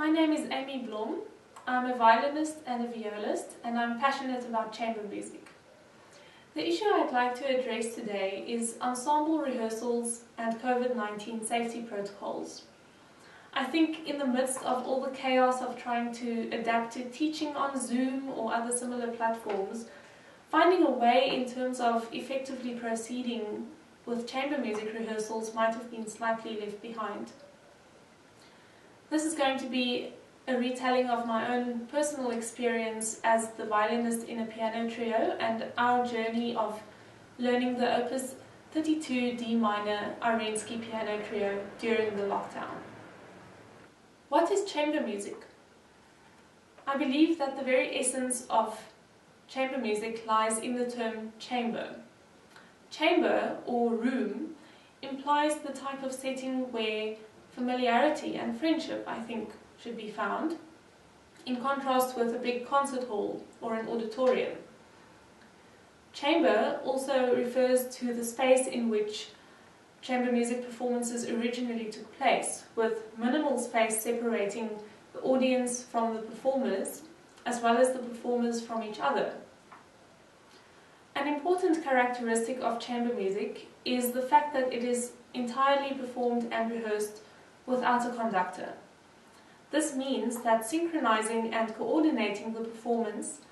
My name is Aimée Blom. I'm a violinist and a violist, and I'm passionate about chamber music. The issue I'd like to address today is ensemble rehearsals and COVID-19 safety protocols. I think in the midst of all the chaos of trying to adapt to teaching on Zoom or other similar platforms, finding a way in terms of effectively proceeding with chamber music rehearsals might have been slightly left behind. This is going to be a retelling of my own personal experience as the violinist in a piano trio and our journey of learning the Opus 32 D minor Arensky piano trio during the lockdown. What is chamber music? I believe that the very essence of chamber music lies in the term chamber. Chamber, or room, implies the type of setting where familiarity and friendship, I think, should be found, in contrast with a big concert hall or an auditorium. Chamber also refers to the space in which chamber music performances originally took place, with minimal space separating the audience from the performers, as well as the performers from each other. An important characteristic of chamber music is the fact that it is entirely performed and rehearsed without a conductor. This means that synchronizing and coordinating the performance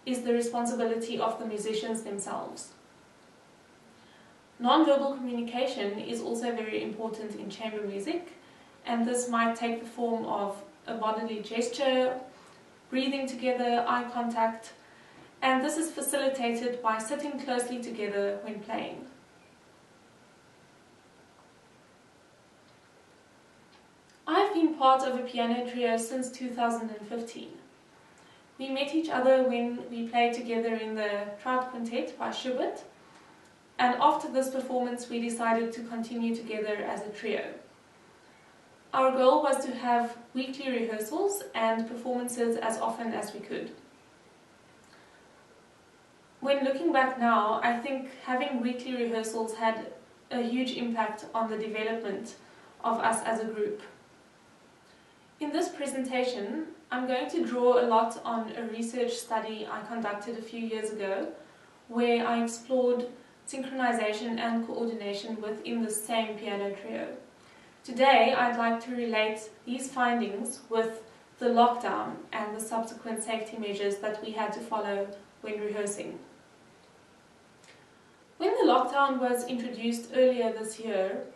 is the responsibility of the musicians themselves. Non-verbal communication is also very important in chamber music, and this might take the form of a bodily gesture, breathing together, eye contact, and this is facilitated by sitting closely together when playing. I've been part of a piano trio since 2015. We met each other when we played together in the Trout Quintet by Schubert, and after this performance we decided to continue together as a trio. Our goal was to have weekly rehearsals and performances as often as we could. When looking back now, I think having weekly rehearsals had a huge impact on the development of us as a group. In this presentation, I'm going to draw a lot on a research study I conducted a few years ago, where I explored synchronization and coordination within the same piano trio. Today, I'd like to relate these findings with the lockdown and the subsequent safety measures that we had to follow when rehearsing. When the lockdown was introduced earlier this year,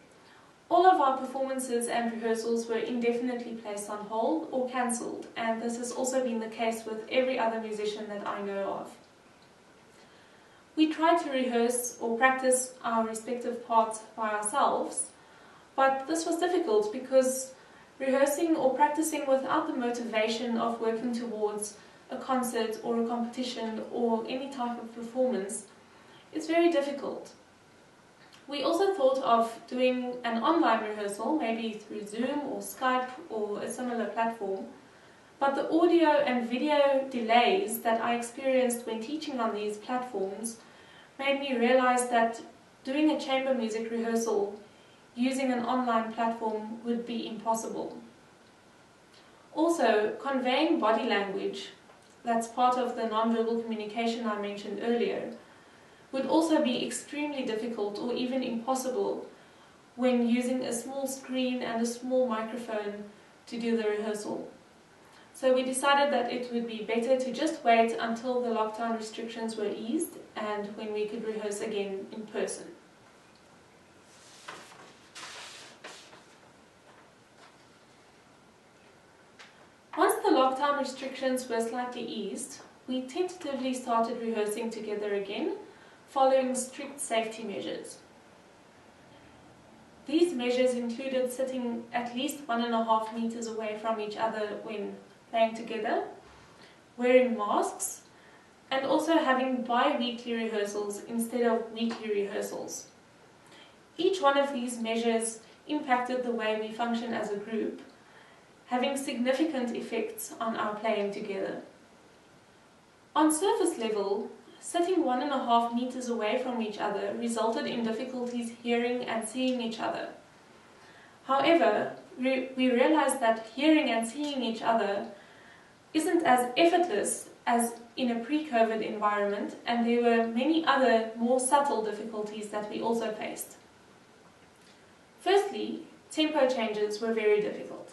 all of our performances and rehearsals were indefinitely placed on hold or cancelled, and this has also been the case with every other musician that I know of. We tried to rehearse or practice our respective parts by ourselves, but this was difficult because rehearsing or practicing without the motivation of working towards a concert or a competition or any type of performance is very difficult. We also thought of doing an online rehearsal, maybe through Zoom or Skype or a similar platform, but the audio and video delays that I experienced when teaching on these platforms made me realize that doing a chamber music rehearsal using an online platform would be impossible. Also, conveying body language, that's part of the non-verbal communication I mentioned earlier, would also be extremely difficult or even impossible when using a small screen and a small microphone to do the rehearsal. So we decided that it would be better to just wait until the lockdown restrictions were eased and when we could rehearse again in person. Once the lockdown restrictions were slightly eased, we tentatively started rehearsing together again, following strict safety measures. These measures included sitting at least 1.5 meters away from each other when playing together, wearing masks, and also having bi-weekly rehearsals instead of weekly rehearsals. Each one of these measures impacted the way we function as a group, having significant effects on our playing together. On surface level, sitting 1.5 meters away from each other resulted in difficulties hearing and seeing each other. However, we realized that hearing and seeing each other isn't as effortless as in a pre-COVID environment, and there were many other more subtle difficulties that we also faced. Firstly, tempo changes were very difficult.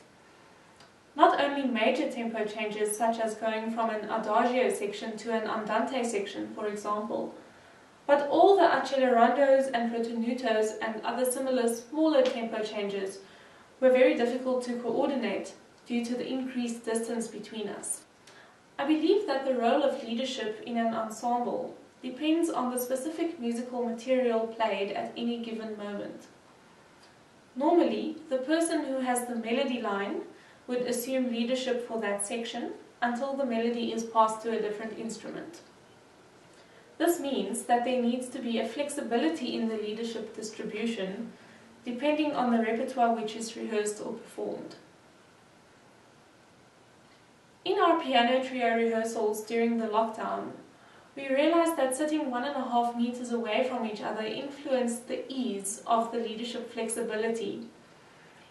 Not only major tempo changes such as going from an adagio section to an andante section, for example, but all the accelerandos and protenutos and other similar smaller tempo changes were very difficult to coordinate due to the increased distance between us. I believe that the role of leadership in an ensemble depends on the specific musical material played at any given moment. Normally, the person who has the melody line would assume leadership for that section until the melody is passed to a different instrument. This means that there needs to be a flexibility in the leadership distribution depending on the repertoire which is rehearsed or performed. In our piano trio rehearsals during the lockdown, we realized that sitting 1.5 meters away from each other influenced the ease of the leadership flexibility,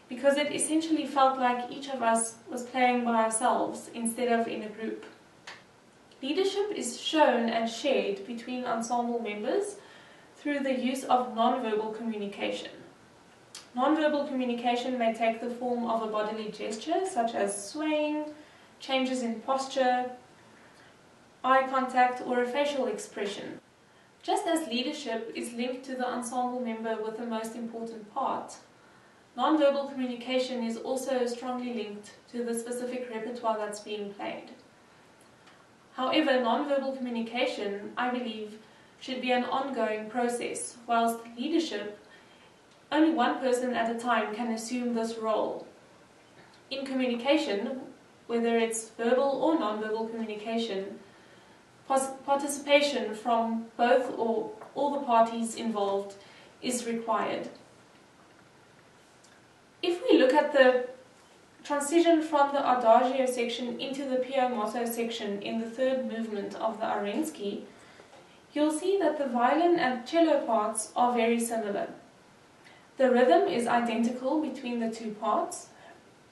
because it essentially felt like each of us was playing by ourselves instead of in a group. Leadership is shown and shared between ensemble members through the use of non-verbal communication. Non-verbal communication may take the form of a bodily gesture, such as swaying, changes in posture, eye contact, or a facial expression. Just as leadership is linked to the ensemble member with the most important part, non-verbal communication is also strongly linked to the specific repertoire that's being played. However, non-verbal communication, I believe, should be an ongoing process, whilst leadership, only one person at a time can assume this role. In communication, whether it's verbal or non-verbal communication, participation from both or all the parties involved is required. If we look at the transition from the adagio section into the piano motto section in the third movement of the Arensky, you'll see that the violin and cello parts are very similar. The rhythm is identical between the two parts,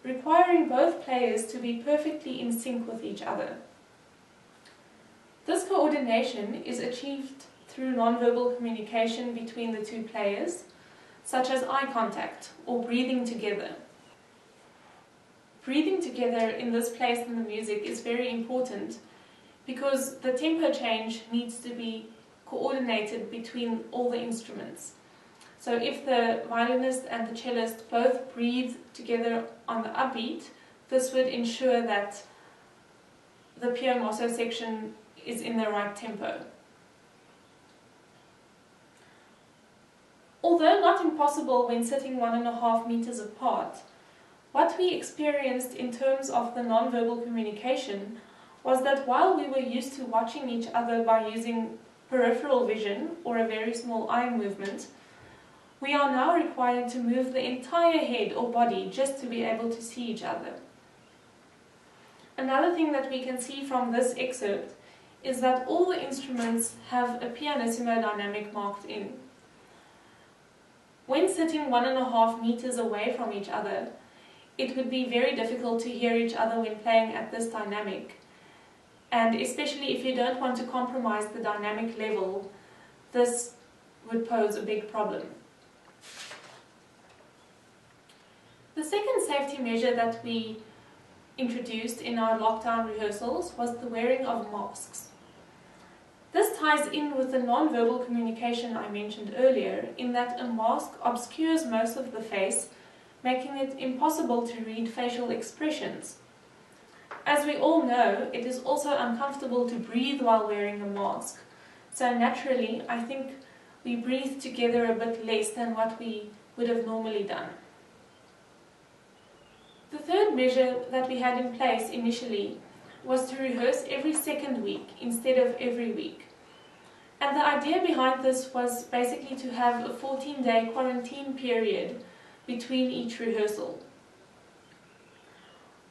requiring both players to be perfectly in sync with each other. This coordination is achieved through non-verbal communication between the two players, such as eye contact or breathing together. Breathing together in this place in the music is very important because the tempo change needs to be coordinated between all the instruments. So if the violinist and the cellist both breathe together on the upbeat, this would ensure that the piano mosso section is in the right tempo. Although not impossible when sitting 1.5 meters apart, what we experienced in terms of the non-verbal communication was that while we were used to watching each other by using peripheral vision or a very small eye movement, we are now required to move the entire head or body just to be able to see each other. Another thing that we can see from this excerpt is that all the instruments have a pianissimo dynamic marked in. When sitting 1.5 meters away from each other, it would be very difficult to hear each other when playing at this dynamic, and especially if you don't want to compromise the dynamic level, this would pose a big problem. The second safety measure that we introduced in our lockdown rehearsals was the wearing of masks. This ties in with the non-verbal communication I mentioned earlier, in that a mask obscures most of the face, making it impossible to read facial expressions. As we all know, it is also uncomfortable to breathe while wearing a mask, so naturally I think we breathe together a bit less than what we would have normally done. The third measure that we had in place initially was to rehearse every second week instead of every week. And the idea behind this was basically to have a 14-day quarantine period between each rehearsal.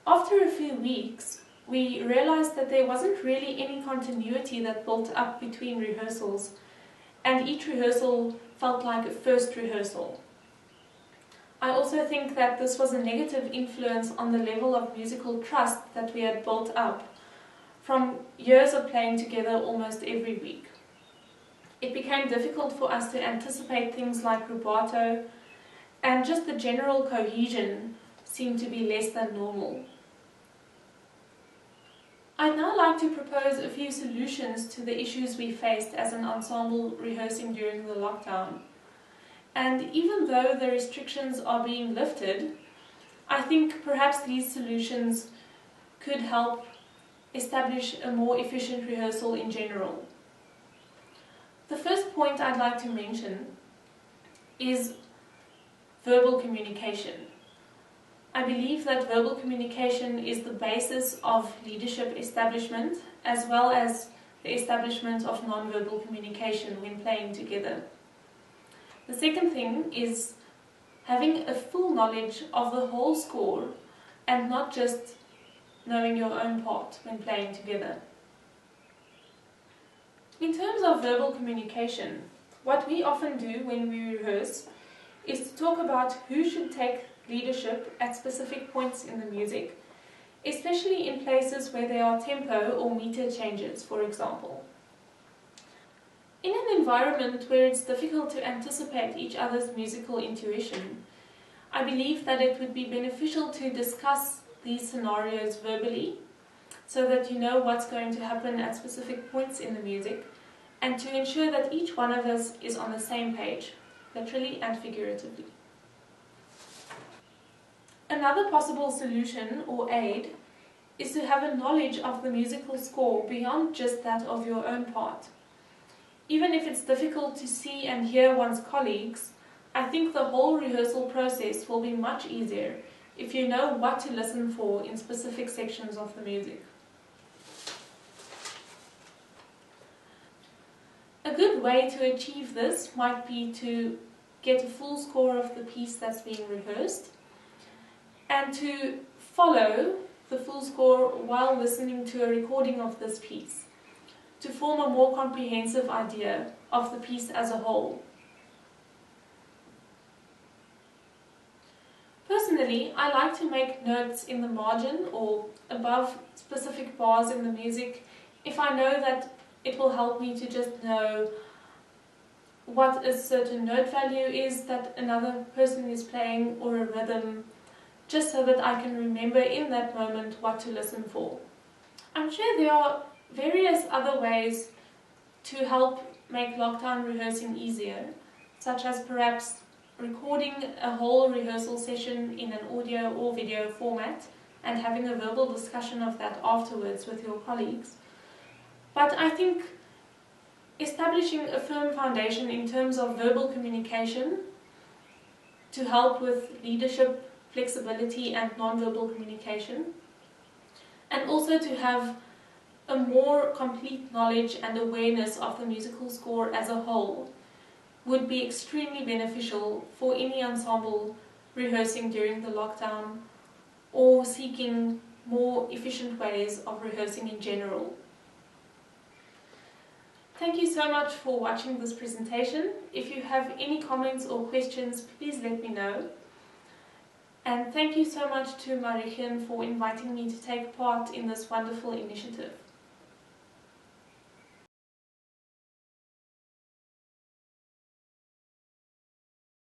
After a few weeks, we realized that there wasn't really any continuity that built up between rehearsals, and each rehearsal felt like a first rehearsal. I also think that this was a negative influence on the level of musical trust that we had built up from years of playing together almost every week. It became difficult for us to anticipate things like rubato, and just the general cohesion seemed to be less than normal. I'd now like to propose a few solutions to the issues we faced as an ensemble rehearsing during the lockdown. And even though the restrictions are being lifted, I think perhaps these solutions could help establish a more efficient rehearsal in general. The first point I'd like to mention is verbal communication. I believe that verbal communication is the basis of leadership establishment, as well as the establishment of non-verbal communication when playing together. The second thing is having a full knowledge of the whole score and not just knowing your own part when playing together. In terms of verbal communication, what we often do when we rehearse is to talk about who should take leadership at specific points in the music, especially in places where there are tempo or meter changes, for example. In an environment where it's difficult to anticipate each other's musical intuition, I believe that it would be beneficial to discuss these scenarios verbally so that you know what's going to happen at specific points in the music, and to ensure that each one of us is on the same page, literally and figuratively. Another possible solution or aid is to have a knowledge of the musical score beyond just that of your own part. Even if it's difficult to see and hear one's colleagues, I think the whole rehearsal process will be much easier if you know what to listen for in specific sections of the music. A good way to achieve this might be to get a full score of the piece that's being rehearsed and to follow the full score while listening to a recording of this piece, to form a more comprehensive idea of the piece as a whole. Personally, I like to make notes in the margin or above specific bars in the music if I know that it will help me to just know what a certain note value is that another person is playing, or a rhythm, just so that I can remember in that moment what to listen for. I'm sure there are various other ways to help make lockdown rehearsing easier, such as perhaps recording a whole rehearsal session in an audio or video format and having a verbal discussion of that afterwards with your colleagues. But I think establishing a firm foundation in terms of verbal communication to help with leadership, flexibility and non-verbal communication, and also to have a more complete knowledge and awareness of the musical score as a whole, would be extremely beneficial for any ensemble rehearsing during the lockdown or seeking more efficient ways of rehearsing in general. Thank you so much for watching this presentation. If you have any comments or questions, please let me know. And thank you so much to Rehearin for inviting me to take part in this wonderful initiative.